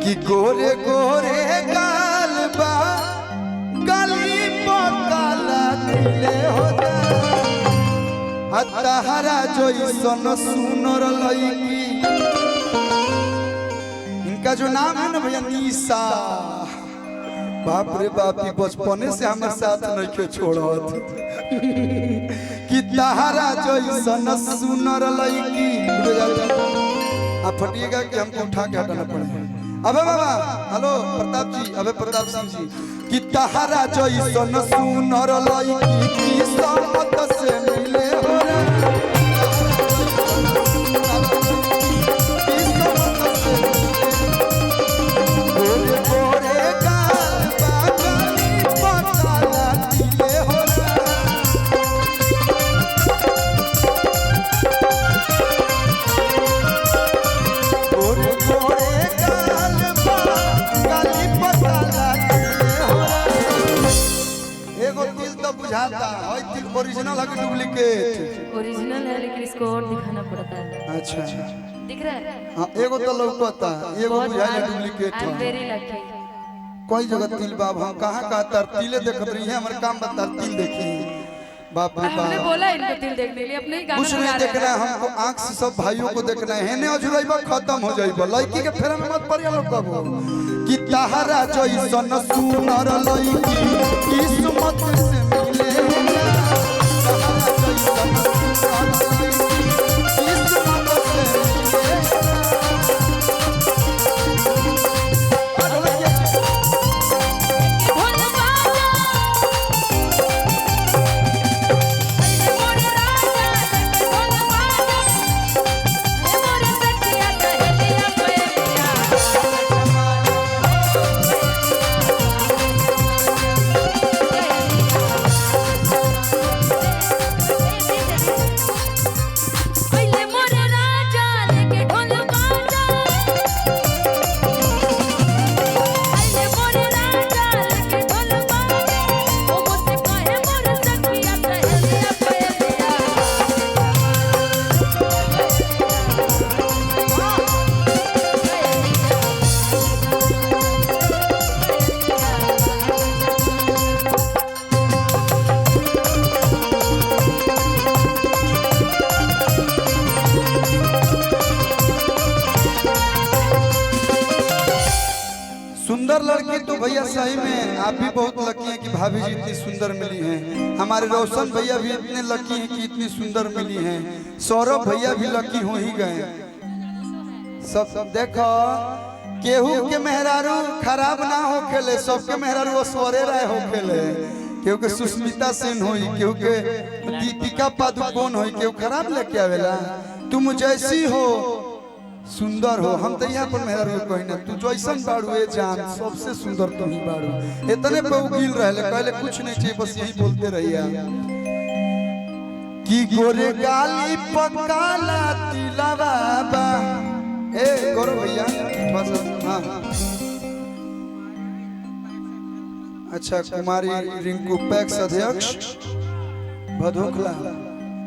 कि गोरे गोरे गाल बा गली पकाला दिले हो जा हताहरा जैसन सुनर लईकी। इनका जो नाम है ना भैया निशा, बाप रे बाप ही बचपने से हमारे साथ नहीं के छोड़त कि ताहरा जैसन सुनर लईकी। आप फटिएगा कि हमको उठा के हटाना पड़ेगा। अबे बाबा हेलो प्रताप जी, अबे प्रताप सिंह जी कि ताहरा जैसन सुनर लईकी किस्मत से मिले हो रे। गोरे गोरे गाल बागली पकाला दिले हो रे। गोरे गोरे गाल बागली पकाला दिले हो रे। एगो तिल तो बुझाता है, तिल ओरिजिनल है कि डुप्लीकेट? ओरिजिनल है लेकिन इसको और दिखाना पड़ता है। अच्छा दिख रहा है? हाँ एगो तो लौकता, एगो बुझाइला डुप्लीकेट आई एम है। वेरी लकी। कोई जगह तिल बाब हम कहाँ तर तिले देखत रही है, हमारे काम बता तिल देखी। बाप रे हमने बाप बोला इनको तिल देखने के लिए, अपने ही गाना कुछ नहीं देखना है हमको, आंख से सब भाइयों को देखना है। हेने अजुराइबा खत्म हो जाइबा, लड़की के फेरा में मत पड़िया लोग कबो कि ताहरा जैसन सुनर लड़की किस्मत से मिले हो जा। ताहरा जैसन सुनर लड़की किस्मत से मिले हो जा। सुंदर लड़की तो भैया सही में आप भी बहुत लकी हैं कि भाभी जी इतनी सुंदर मिली हैं। हमारे रोशन भैया भी इतने लकी हैं कि इतनी सुंदर मिली हैं। सौरभ भैया भी लकी हो ही गए। सब देखो केहू के मेहरारू खराब ना हो खेले, सबके मेहरारू अस्वरे राय हो खेले। केहू के सुष्मिता सेन होई, केहू के दीपिका पादुकोण होई, केहू खराब लेके आवेला। तुम जैसी हो सुंदर हो, हम तो यहाँ पर मेहरारू कही ना तू जैसन बाड़ू ए जान सबसे सुंदर तू ही बाड़ू। इतने पे उगिल रहले, कहले कुछ नहीं चाहिए बस यही बोलते रहिया कि गोरे गाली पकाला तिला बाबा। ए गौरव भैया बस हाँ अच्छा कुमारी रिंकू पैक्स अध्यक्ष भदोखला,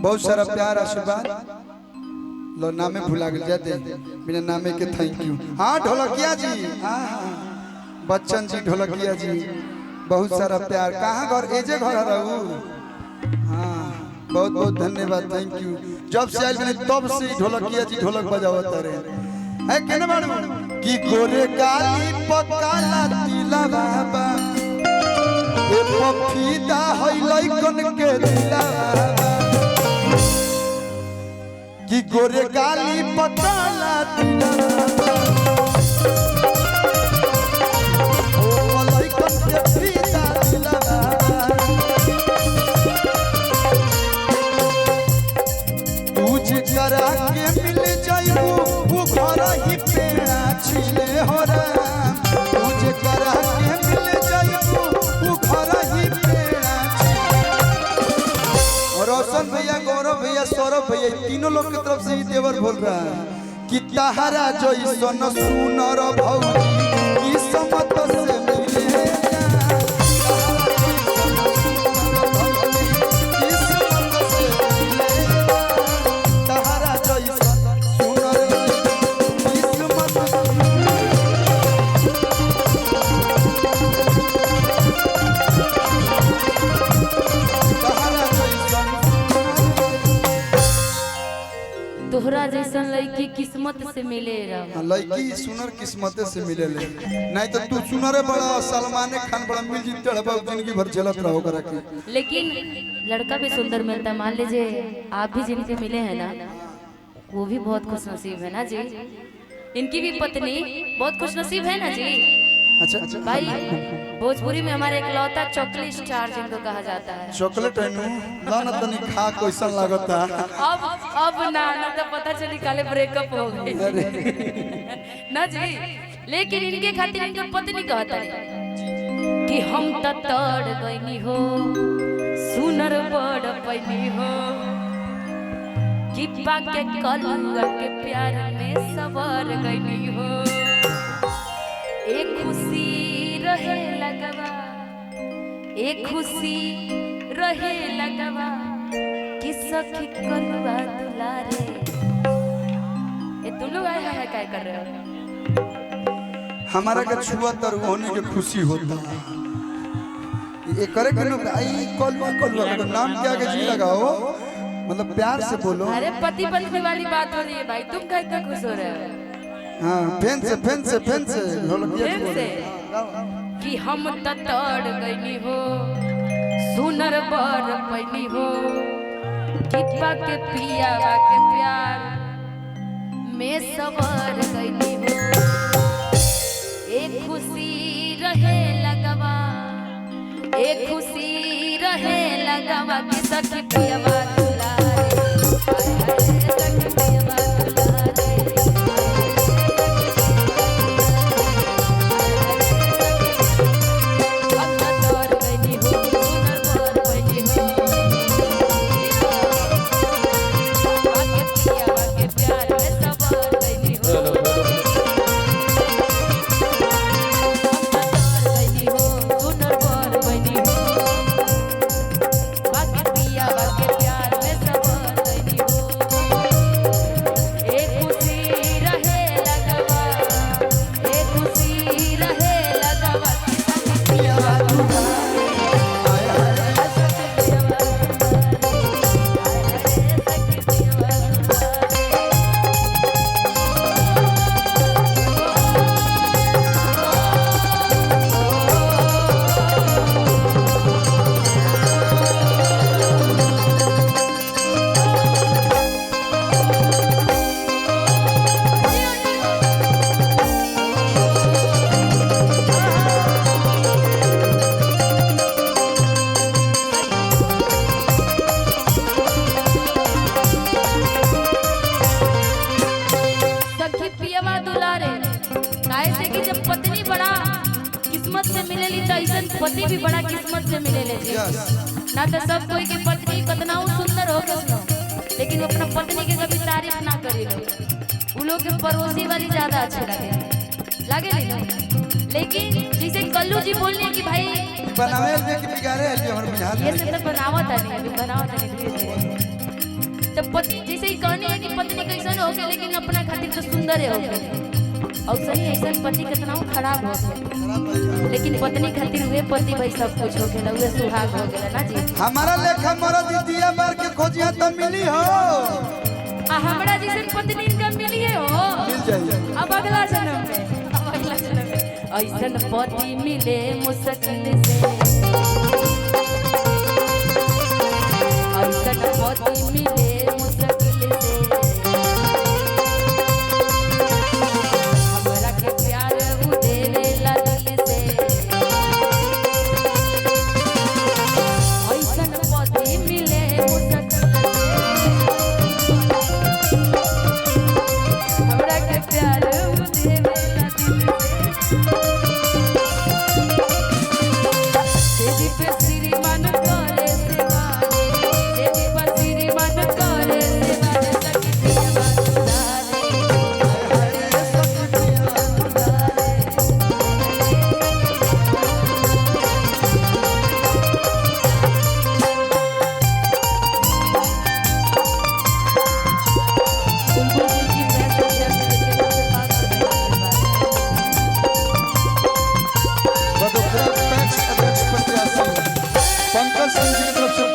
बहुत सारा प्यार आशीर्वाद। लो नामे भुला गए जाते बिना नामे के थैंक यू। हाँ ढोलकिया जी, हाँ बच्चन जी ढोलकिया जी बहुत सारा प्यार। कहाँ घर एजे घर रहू? हाँ बहुत बहुत धन्यवाद थैंक यू। जब से आयल बने तब से ढोलकिया जी ढोलक बजावत रहे है केने बाड़ू कि गोरे गाली पकाला तिला बाबा ए पफीदा हई लइकन के दिला बाबा कि गोरे गाली पकाला तिला बाबा ओ लइकन के फीदा दिला बाबा तुझ करा के मिल जाइबू वो घर ही पेड़ा छिले हो राम। तुझ करा के मिल जाइबू वो घर ही पेड़ा छिले। रोशन भैया गौरव भैया सौरभ भैया तीनों लोग की तरफ से ही देवर बोल रहा है कि ताहरा जैसन सुनर भौजी किस्मत से मिले लड़की किस्मत से मिले रहा। लड़की सुनर किस्मत से मिले ले, नहीं तो तू सुनरे बड़ा सलमान खान बड़ा मिल जीते हड़बा जिंदगी भर झेलत रहो करा के। लेकिन लड़का भी सुंदर मिलता, मान लीजिए आप भी जिनसे मिले हैं ना वो भी बहुत खुशनसीब है ना जी। इनकी भी पत्नी बहुत खुशनसीब है ना जी। अच्छा अच्छा भाई भोजपुरी में हमारे इकलौता चॉकलेट स्टार जिनको कहा जाता है। चॉकलेट है नु लाना तनी खा कैसन लागता। अब ना तो पता चली काले ब्रेकअप हो गई ना जी। लेकिन इनके खातिर इनके पत्नी कहता है कि हम तो तड़ गईनी हो सुनर बड़ पैनी हो कि पाके कलुआ के प्यार में सवर गईनी हो। एक खुशी रहे लगवा, एक खुशी रहे लगवा कि सखी कलुआ दुलारे। ये तुम लोग आए हैं क्या कर रहे हो? हमारा के छुआ तर होने के खुशी होता। ये करे के नु आई कलुआ कलुआ का नाम क्या के जी लगाओ, मतलब प्यार से बोलो। अरे पति पत्नी वाली बात हो रही है भाई, तुम क्या इतना खुश हो रहे हो? हाँ फैन से ढोलकिया से कि हम तो तड़ गईनी हो सुनर बर पैनी हो कि पाके पियावा के प्यार में सवर गईनी हो। एक खुशी रहे लगवा, एक खुशी रहे लगवा कि सखी पियावा दुलारे, सखी पियावा दुलारे। पति भी बड़ा किस्मत से मिले ले ना तो सब कोई के पत्नी कितना सुंदर हो गए लेकिन अपना पत्नी के कभी तारीफ ना करी लो। वो लोग के पड़ोसी वाली ज्यादा अच्छे लगे लेकिन जैसे कल्लू जी बोलने की भाई बनावे में कि बिगाड़े है जो हमर बिहार ये सब तो बनावत है अभी बनावत है तो पत्नी जैसे ही कहनी है कि पत्नी कैसन हो गए लेकिन अपना खातिर तो सुंदर है हो गए और सही ऐसा पति कितना खराब हो गए लेकिन पत्नी खातिर हुए पति भाई सब कुछ हो गया हुए सुहाग हो गया ना जी। हमारा लेखा मरद दिया बार के खोजिया तो मिली हो हमरा जैसे पत्नी का मिली है हो मिल जाइए अब अगला जन्म में ऐसा पति मिले मुश्किल से ऐसा पति मिले मुश्किल से हमरा के प्यार वो देवे ला दिल से ऐसा पति मिले मुश्किल से हमरा के प्यार वो देवे ला दिल से तेरी पे श्रीमान करे सेवारे तेरी पे श्रीमान करे सेवारे सखी पिया बातुलारे सखी पिया बातुलारे कुंभल जी की पैसे जब के पास बदोखरा पैक्स अध्यक्ष प्रत्याशी पंकज सिंह जी की तरफ से